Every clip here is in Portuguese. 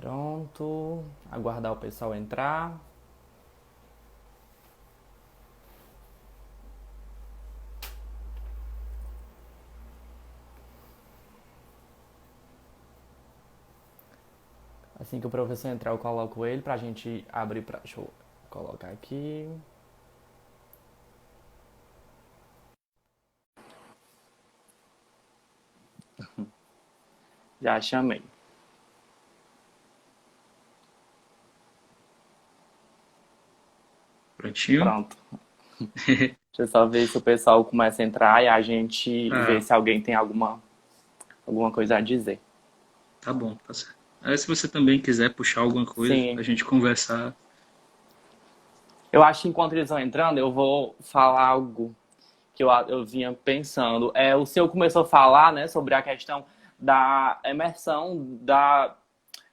Pronto. Aguardar o pessoal entrar. Assim que o professor entrar, eu coloco ele pra gente abrir pra. Deixa eu colocar aqui. Já chamei. Prontinho? Pronto. Deixa eu só ver se o pessoal começa a entrar e a gente vê Tá, se alguém tem alguma coisa a dizer. tá bom, tá certo. Aí se você também quiser puxar alguma coisa Sim. pra gente conversar. Eu acho que enquanto eles vão entrando, eu vou falar algo que eu vinha pensando. O senhor começou a falar, né, sobre a questão da emersão,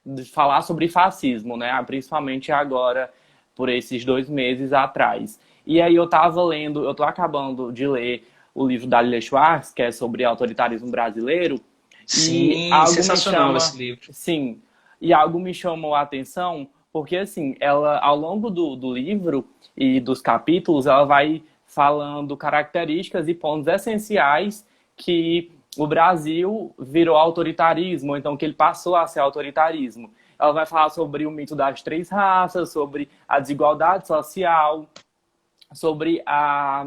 de falar sobre fascismo, né, principalmente agora, por esses 2 meses atrás. E aí eu tô acabando de ler o livro da Lilia Schwartz, que é sobre autoritarismo brasileiro, e Sim, algo me sensacional esse chama, livro. sim, e algo me chamou a atenção, porque assim, ela ao longo do livro e dos capítulos, ela vai falando características e pontos essenciais que o Brasil virou autoritarismo, ou então que ele passou a ser autoritarismo. Ela vai falar sobre o mito das três raças, sobre a desigualdade social, sobre a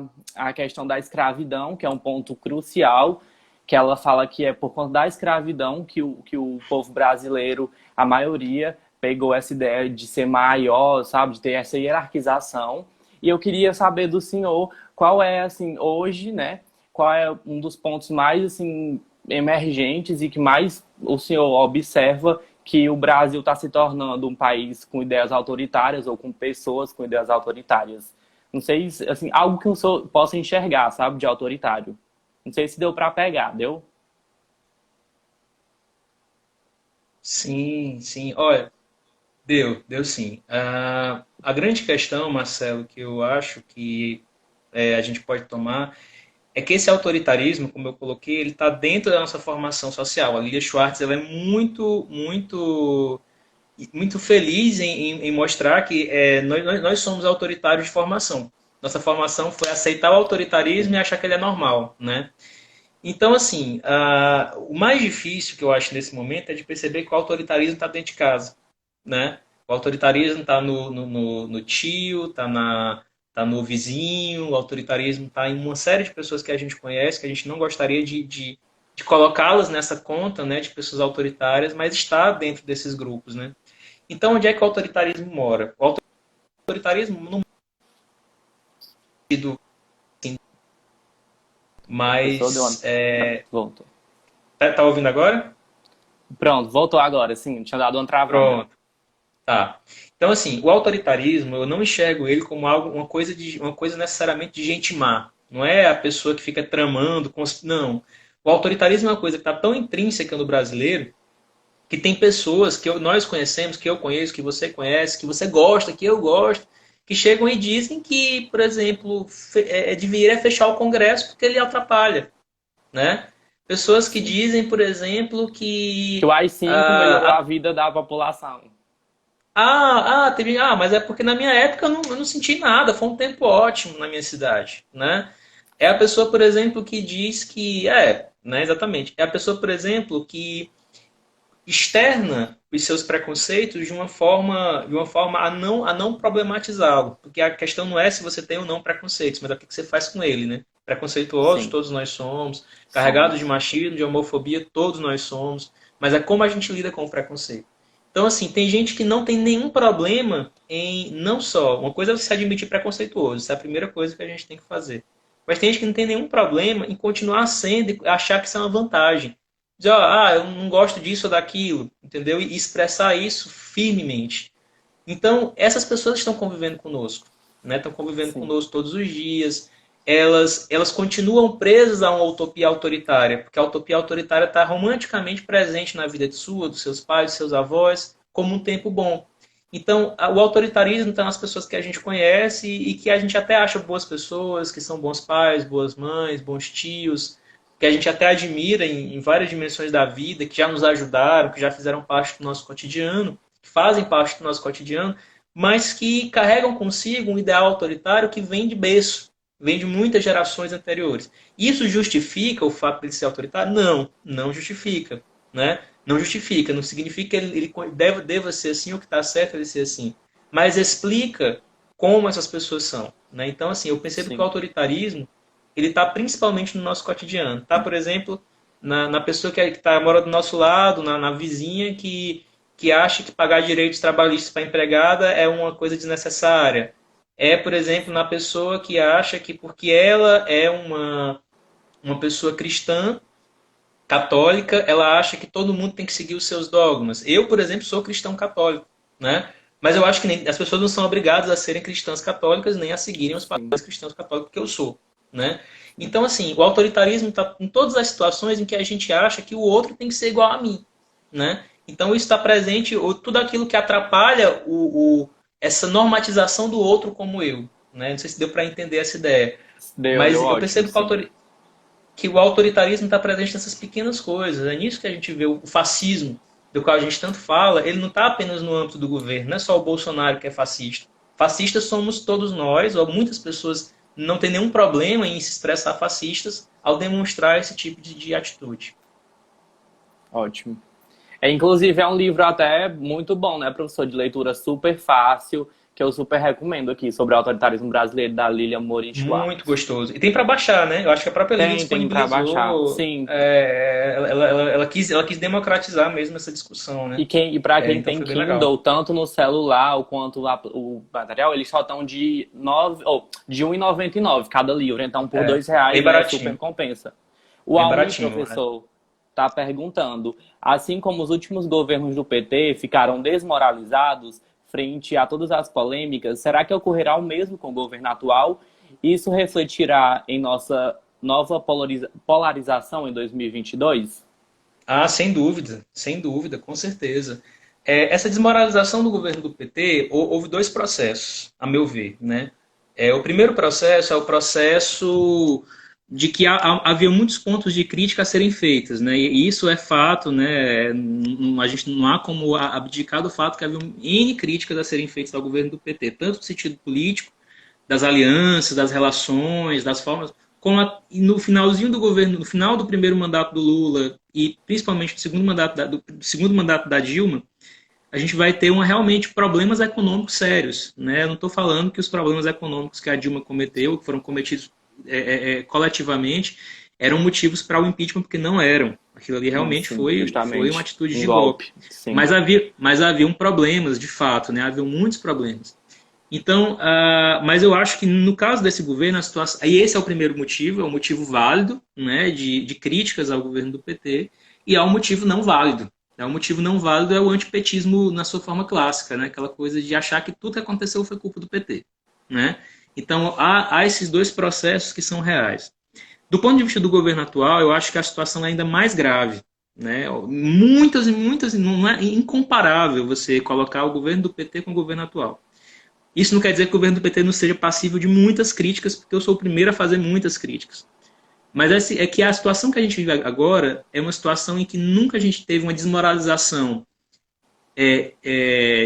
questão da escravidão, que é um ponto crucial, que ela fala que é por conta da escravidão que o povo brasileiro, a maioria, pegou essa ideia de ser maior, sabe, de ter essa hierarquização. E eu queria saber do senhor qual é, assim, hoje, né, qual é um dos pontos mais, assim, emergentes e que mais o senhor observa que o Brasil está se tornando um país com ideias autoritárias ou com pessoas com ideias autoritárias. Não sei, assim, algo que o senhor possa enxergar, sabe, de autoritário. Não sei se deu para pegar, deu? Sim, sim. Olha, deu sim. A grande questão, Marcelo, que eu acho que a gente pode tomar é que esse autoritarismo, como eu coloquei, ele está dentro da nossa formação social. A Lilia Schwartz ela é muito feliz em mostrar que nós somos autoritários de formação. Nossa formação foi aceitar o autoritarismo e Sim. achar que ele é normal, né? Então, assim, o mais difícil que eu acho nesse momento é de perceber que o autoritarismo está dentro de casa, né? O autoritarismo está no tio, tá no vizinho, o autoritarismo está em uma série de pessoas que a gente conhece, que a gente não gostaria de colocá-las nessa conta, né, de pessoas autoritárias, mas está dentro desses grupos, né? Então, onde é que o autoritarismo mora? O autoritarismo não é assim, Professor, deu uma... mas Não, voltou. tá ouvindo agora? Pronto, voltou agora, sim. Tinha dado uma travada. Pronto. Tá. Então, assim, o autoritarismo, eu não enxergo ele como algo, uma coisa necessariamente de gente má. Não é a pessoa que fica tramando, não. O autoritarismo é uma coisa que está tão intrínseca no brasileiro que tem pessoas que nós conhecemos, que eu conheço, que você conhece, que você gosta, que eu gosto, que chegam e dizem que, por exemplo, deveria fechar o Congresso porque ele atrapalha, né? Pessoas que Sim. dizem, por exemplo, Que que o AI-5 melhorou a ah, vida da população. mas é porque na minha época eu não senti nada, foi um tempo ótimo na minha cidade, né? É a pessoa, por exemplo, que diz que, né, exatamente. É a pessoa, por exemplo, que externa os seus preconceitos de uma forma a não problematizá-lo, porque a questão não é se você tem ou não preconceitos, mas é o que você faz com ele, né? Preconceituosos Sim, todos nós somos, carregados de somos. machismo, de homofobia todos nós somos, mas é como a gente lida com o preconceito. Então, assim, tem gente que não tem nenhum problema em, não só, uma coisa é você admitir preconceituoso, isso é a primeira coisa que a gente tem que fazer. Mas tem gente que não tem nenhum problema em continuar sendo e achar que isso é uma vantagem. Dizer, ó, eu não gosto disso ou daquilo, entendeu? E expressar isso firmemente. Então, essas pessoas estão convivendo conosco, né? Estão convivendo Sim. conosco todos os dias. Elas continuam presas a uma utopia autoritária, porque a utopia autoritária está romanticamente presente na vida de sua, dos seus pais, dos seus avós, como um tempo bom. Então, o autoritarismo está nas pessoas que a gente conhece e que a gente até acha boas pessoas, que são bons pais, boas mães, bons tios, que a gente até admira em várias dimensões da vida, que já nos ajudaram, que já fizeram parte do nosso cotidiano. fazem parte do nosso cotidiano, mas que carregam consigo um ideal autoritário que vem de berço, vem de muitas gerações anteriores. Isso justifica o fato de ele ser autoritário? Não, não justifica, né? Não justifica, não significa que ele deva ser assim, ou que está certo ele ser assim. Mas explica como essas pessoas são, né? Então, assim, eu percebo que o autoritarismo ele está principalmente no nosso cotidiano. Tá, por exemplo, na pessoa mora do nosso lado, na vizinha que acha que pagar direitos trabalhistas para a empregada é uma coisa desnecessária. É, por exemplo, na pessoa que acha que porque ela é uma pessoa cristã, católica, ela acha que todo mundo tem que seguir os seus dogmas. Eu, por exemplo, sou cristão católico, né? Mas eu acho que as pessoas não são obrigadas a serem cristãs católicas nem a seguirem os padrões cristãos católicos que eu sou, né? Então, assim, o autoritarismo está em todas as situações em que a gente acha que o outro tem que ser igual a mim, né? Então, isso está presente, tudo aquilo que atrapalha essa normatização do outro como eu, né? Não sei se deu para entender essa ideia. Mas eu percebo que o autoritarismo está presente nessas pequenas coisas. É nisso que a gente vê o fascismo, do qual a gente tanto fala, ele não está apenas no âmbito do governo, não é só o Bolsonaro que é fascista. Fascistas somos todos nós, ou muitas pessoas não têm nenhum problema em se expressar fascistas ao demonstrar esse tipo de atitude. Ótimo. Inclusive, é um livro até muito bom, né, professor? De leitura super fácil, que eu super recomendo aqui, sobre o autoritarismo brasileiro, da Lilian Morin Schwartz. Muito gostoso. E tem para baixar, né? Eu acho que a própria Lilian disponibilizou. Tem para baixar, sim. Ela quis democratizar mesmo essa discussão, né? E para quem tem Kindle, tanto no celular quanto o material, eles só estão de R$1,99 cada livro. Então, por R$2, né, super compensa. O Almir, professor, está perguntando, assim como os últimos governos do PT ficaram desmoralizados frente a todas as polêmicas, será que ocorrerá o mesmo com o governo atual? Isso refletirá em nossa nova polarização em 2022? Ah, sem dúvida, com certeza. Essa desmoralização do governo do PT, houve dois processos, a meu ver, né? O primeiro processo é o processo de que havia muitos pontos de crítica a serem feitos, né? E isso é fato, né? A gente não há como abdicar do fato que havia N críticas a serem feitas ao governo do PT, tanto no sentido político, das alianças, das relações, das formas, como no finalzinho do governo, no final do primeiro mandato do Lula e principalmente do segundo mandato da Dilma, a gente vai ter realmente problemas econômicos sérios, né? Eu não estou falando que os problemas econômicos que a Dilma cometeu, que foram cometidos coletivamente, eram motivos para o impeachment, porque não eram. Aquilo ali realmente foi uma atitude de golpe. Mas haviam problemas, de fato, né? Haviam muitos problemas. Então, mas eu acho que no caso desse governo, a situação, aí esse é o primeiro motivo, é um motivo válido, né, de críticas ao governo do PT, e há um motivo não válido. O motivo não válido é o antipetismo na sua forma clássica, né? Aquela coisa de achar que tudo que aconteceu foi culpa do PT, né? Então, há esses dois processos que são reais. Do ponto de vista do governo atual, eu acho que a situação é ainda mais grave, né? Muitas, não é incomparável você colocar o governo do PT com o governo atual. Isso não quer dizer que o governo do PT não seja passível de muitas críticas, porque eu sou o primeiro a fazer muitas críticas. Mas é que a situação que a gente vive agora é uma situação em que nunca a gente teve uma desmoralização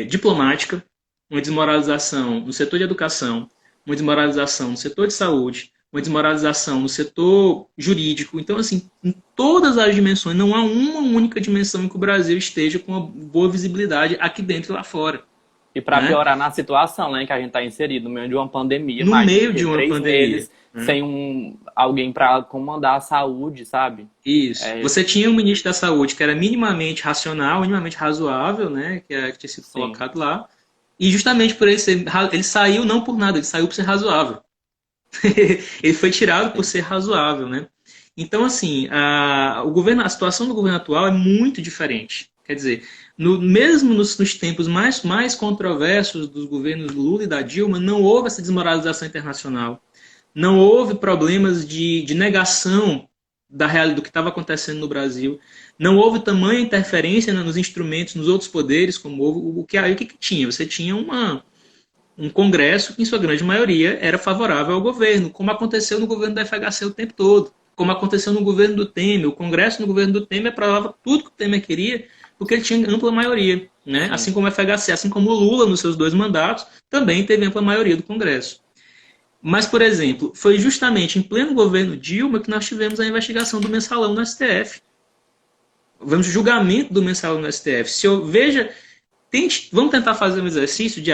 diplomática, uma desmoralização no setor de educação, uma desmoralização no setor de saúde, uma desmoralização no setor jurídico. Então, assim, em todas as dimensões, não há uma única dimensão em que o Brasil esteja com uma boa visibilidade aqui dentro e lá fora. E para piorar na situação, né, que a gente está inserido no meio de uma pandemia. No meio de uma pandemia. Sem alguém para comandar a saúde, sabe? Isso. Você tinha um ministro da saúde que era minimamente racional, minimamente razoável, né, que tinha sido colocado lá. E justamente por ele saiu não por nada, ele saiu por ser razoável. Ele foi tirado por ser razoável, né? Então, assim, a situação do governo atual é muito diferente. Quer dizer, mesmo nos tempos mais controversos dos governos do Lula e da Dilma, não houve essa desmoralização internacional. Não houve problemas de negação da realidade do que estava acontecendo no Brasil. Não houve tamanha interferência nos instrumentos, nos outros poderes, como houve o que tinha. Você tinha um Congresso que, em sua grande maioria, era favorável ao governo, como aconteceu no governo da FHC o tempo todo, como aconteceu no governo do Temer. O Congresso no governo do Temer aprovava tudo que o Temer queria, porque ele tinha ampla maioria, né? Assim Sim. como o FHC, assim como o Lula nos seus 2 mandatos, também teve ampla maioria do Congresso. Mas, por exemplo, foi justamente em pleno governo Dilma que nós tivemos a investigação do mensalão no STF. Vamos julgamento do mensalão no STF. Se eu veja, vamos tentar fazer um exercício de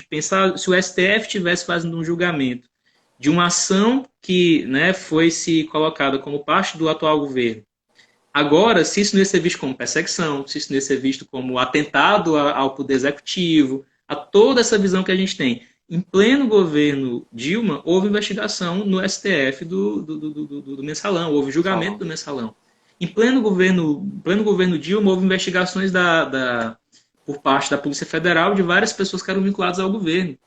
pensar se o STF tivesse fazendo um julgamento de uma ação que, né, foi se colocada como parte do atual governo. Agora, se isso não ia ser visto como perseguição, se isso não ia ser visto como atentado ao poder executivo, a toda essa visão que a gente tem. Em pleno governo Dilma, houve investigação no STF do mensalão, houve julgamento do mensalão. Em pleno governo Dilma, houve investigações por parte da Polícia Federal de várias pessoas que eram vinculadas ao governo.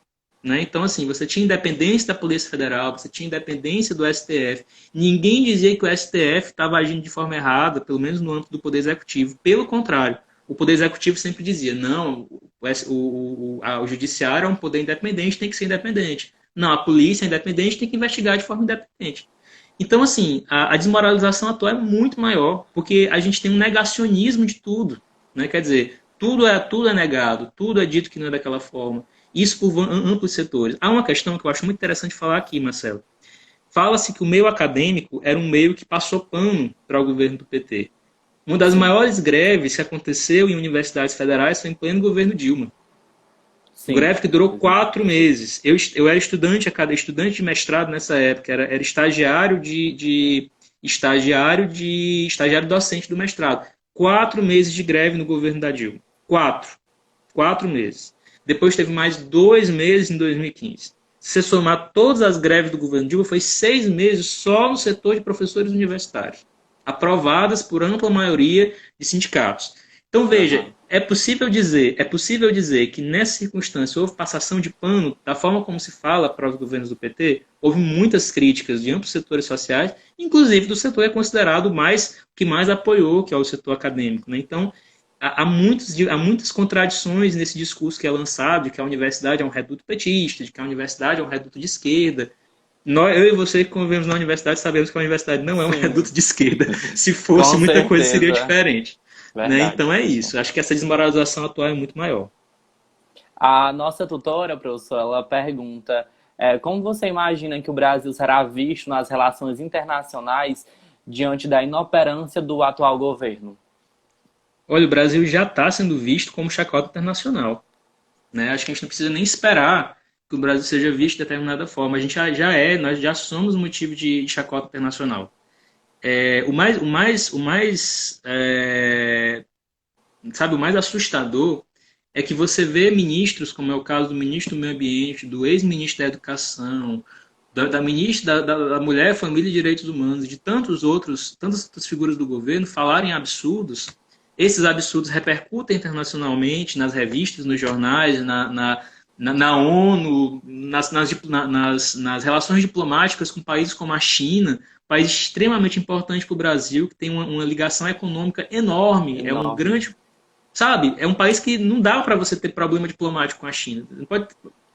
Né? Então, assim, você tinha independência da Polícia Federal, você tinha independência do STF. Ninguém dizia que o STF estava agindo de forma errada, pelo menos no âmbito do Poder Executivo. Pelo contrário, o Poder Executivo sempre dizia, não, o Judiciário é um poder independente, tem que ser independente. Não, a polícia é independente, tem que investigar de forma independente. Então, assim, a desmoralização atual é muito maior, porque a gente tem um negacionismo de tudo. Né? Quer dizer, tudo é negado, tudo é dito que não é daquela forma. Isso por amplos setores. Há uma questão que eu acho muito interessante falar aqui, Marcelo. Fala-se que o meio acadêmico era um meio que passou pano para o governo do PT. Uma das maiores greves que aconteceu em universidades federais foi em pleno governo Dilma. Sim. Greve que durou 4 meses. Eu era estudante de mestrado nessa época, era estagiário estagiário docente do mestrado. 4 meses de greve no governo da Dilma. 4 meses. Depois teve mais 2 meses em 2015. Se você somar todas as greves do governo Dilma, foi 6 meses só no setor de professores universitários, aprovadas por ampla maioria de sindicatos. Então, veja, é possível dizer que nessa circunstância houve passação de pano, da forma como se fala para os governos do PT, houve muitas críticas de amplos setores sociais, inclusive do setor que é considerado o que mais apoiou, que é o setor acadêmico. Né? Então, há muitas contradições nesse discurso que é lançado, de que a universidade é um reduto petista, de que a universidade é um reduto de esquerda. Eu e você que convivemos na universidade sabemos que a universidade não é um reduto de esquerda. Se fosse, Com muita coisa seria certeza. diferente. Né? Verdade. Então é isso. Acho que essa desmoralização atual é muito maior. A nossa tutora, professor, ela pergunta como você imagina que o Brasil será visto nas relações internacionais diante da inoperância do atual governo? Olha, o Brasil já está sendo visto como chacota internacional. Né? Acho que a gente não precisa nem esperar que o Brasil seja visto de determinada forma. A gente nós já somos motivo de chacota internacional. O mais assustador é que você vê ministros, como é o caso do ministro do Meio Ambiente, do ex-ministro da Educação, da ministra da Mulher, Família e Direitos Humanos, de tantas outras figuras do governo falarem absurdos. Esses absurdos repercutem internacionalmente, nas revistas, nos jornais, na ONU, nas relações diplomáticas com países como a China, país extremamente importante para o Brasil, que tem uma ligação econômica enorme, é um grande... Sabe? É um país que não dá para você ter problema diplomático com a China.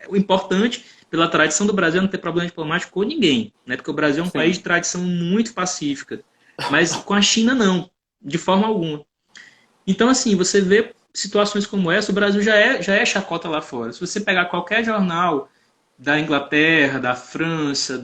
O importante, pela tradição do Brasil, é não ter problema diplomático com ninguém, né? Porque o Brasil é um país de tradição muito pacífica. Mas com a China, não, de forma alguma. Então, assim, você vê situações como essa, o Brasil já é chacota lá fora. Se você pegar qualquer jornal da Inglaterra, da França,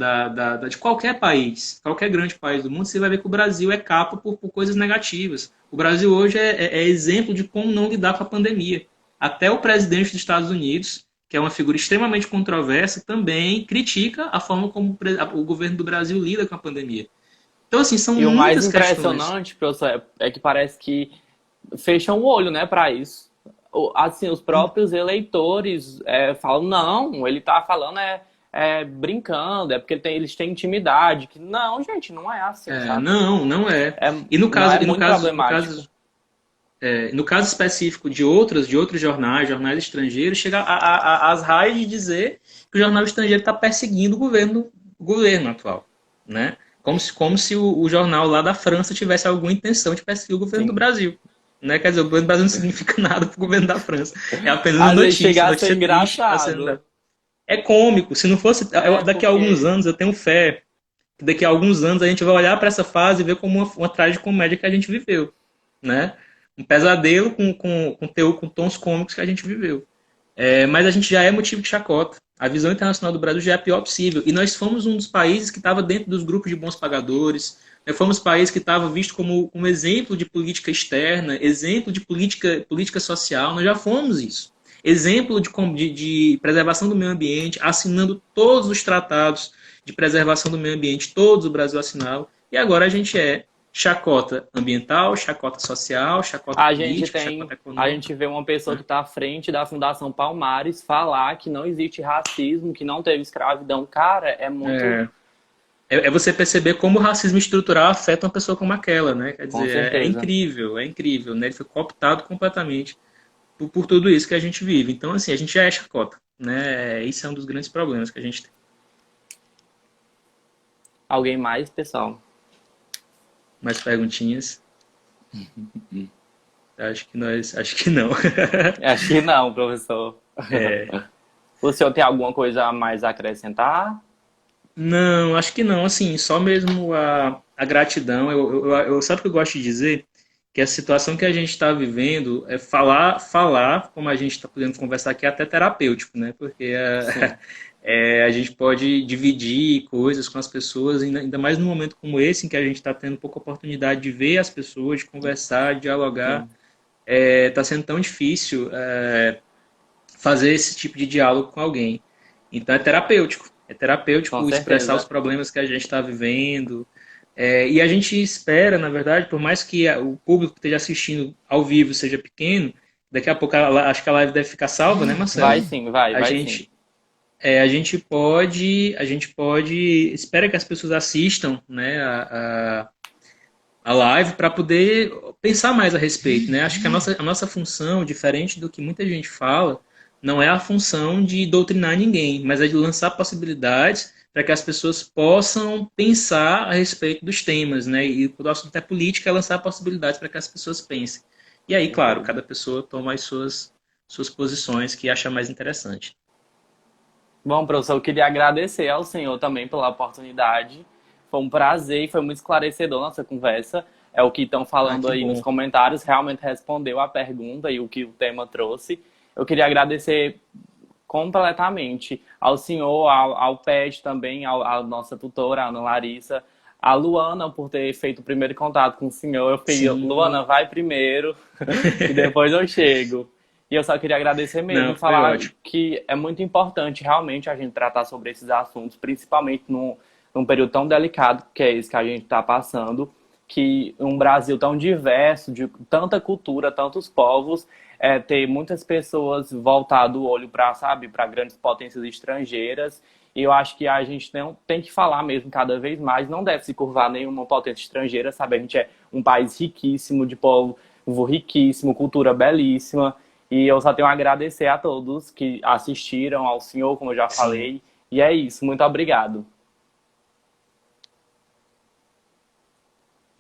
de qualquer país, qualquer grande país do mundo, você vai ver que o Brasil é capa por coisas negativas. O Brasil hoje é exemplo de como não lidar com a pandemia. Até o presidente dos Estados Unidos, que é uma figura extremamente controversa, também critica a forma como o governo do Brasil lida com a pandemia. Então, assim, são muitas questões. E o mais impressionante, professor, é que parece que fecham o olho, né, para isso. Assim, os próprios eleitores falam, não, ele tá falando brincando, é porque eles têm intimidade. Que não, gente, não é assim, sabe? Não é. E no caso, no caso específico de outros jornais estrangeiros, chega às raias de dizer que o jornal estrangeiro está perseguindo o governo atual, né? Como se o jornal lá da França tivesse alguma intenção de perseguir o governo do Brasil. Né? Quer dizer, o governo do Brasil não significa nada para o governo da França. É apenas uma notícia. Chega a ser engraçado. É cômico. Se não fosse... daqui a alguns anos, eu tenho fé que daqui a alguns anos a gente vai olhar para essa fase e ver como uma tragicomédia que a gente viveu. Né? um pesadelo com tons cômicos que a gente viveu. Mas a gente já é motivo de chacota. A visão internacional do Brasil já é a pior possível. E nós fomos um dos países que estava dentro dos grupos de bons pagadores. Nós fomos um país que estava visto como um exemplo de política externa, exemplo de política social. Nós já fomos isso. Exemplo de preservação do meio ambiente, assinando todos os tratados de preservação do meio ambiente, todos o Brasil assinava. E agora a gente é chacota ambiental, chacota social, chacota política, chacota econômica. A gente vê uma pessoa que está à frente da Fundação Palmares falar que não existe racismo, que não teve escravidão. Cara, é muito... É você perceber como o racismo estrutural afeta uma pessoa como aquela, né? Quer dizer, é incrível, né? Ele foi cooptado completamente por tudo isso que a gente vive. Então, assim, a gente já é chacota, né? Isso é um dos grandes problemas que a gente tem. Alguém mais, pessoal? Mais perguntinhas? Acho que não. Acho que não, professor. O senhor tem alguma coisa a mais a acrescentar? Não, acho que não. Assim, só mesmo a gratidão. Sabe o que eu gosto de dizer? Que a situação que a gente está vivendo é falar, como a gente está podendo conversar aqui, é até terapêutico, né? Porque a gente pode dividir coisas com as pessoas, ainda mais num momento como esse, em que a gente está tendo pouca oportunidade de ver as pessoas, de conversar, de dialogar. Está sendo tão difícil fazer esse tipo de diálogo com alguém. Então é terapêutico. É terapêutico expressar os problemas que a gente está vivendo. E a gente espera, na verdade, por mais que o público que esteja assistindo ao vivo seja pequeno, daqui a pouco acho que a live deve ficar salva, né, Marcelo? Vai sim, vai sim. A gente pode, espera que as pessoas assistam, né, a live para poder pensar mais a respeito, né? Acho que a nossa função, diferente do que muita gente fala, não é a função de doutrinar ninguém, mas é de lançar possibilidades para que as pessoas possam pensar a respeito dos temas, né? E quando o assunto é política, é lançar possibilidades para que as pessoas pensem. E aí, claro, cada pessoa toma as suas posições que acha mais interessante. Bom, professor, eu queria agradecer ao senhor também pela oportunidade. Foi um prazer e foi muito esclarecedor nossa conversa. É o que estão falando aí nos comentários, realmente respondeu a pergunta e o que o tema trouxe. Eu queria agradecer completamente ao senhor, ao Pet também, à nossa tutora, a Ana Larissa, a Luana por ter feito o primeiro contato com o senhor. Eu falei, Luana, vai primeiro e depois eu chego. E eu só queria agradecer mesmo, falar que é muito importante realmente a gente tratar sobre esses assuntos, principalmente num período tão delicado que é esse que a gente está passando, que um Brasil tão diverso, de tanta cultura, tantos povos, ter muitas pessoas voltado o olho para, sabe, para grandes potências estrangeiras. E eu acho que a gente tem que falar mesmo cada vez mais, não deve se curvar nenhuma potência estrangeira, sabe? A gente é um país riquíssimo, de povo riquíssimo, cultura belíssima. E eu só tenho a agradecer a todos que assistiram, ao senhor, como eu já falei. E é isso, muito obrigado.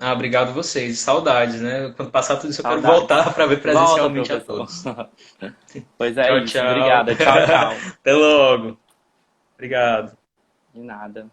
Obrigado a vocês. Saudades, né? Quando passar tudo isso, eu quero voltar para ver presencialmente a todos. Pois é, tchau, isso. Tchau. Obrigada. Tchau, tchau. Até logo. Obrigado. De nada.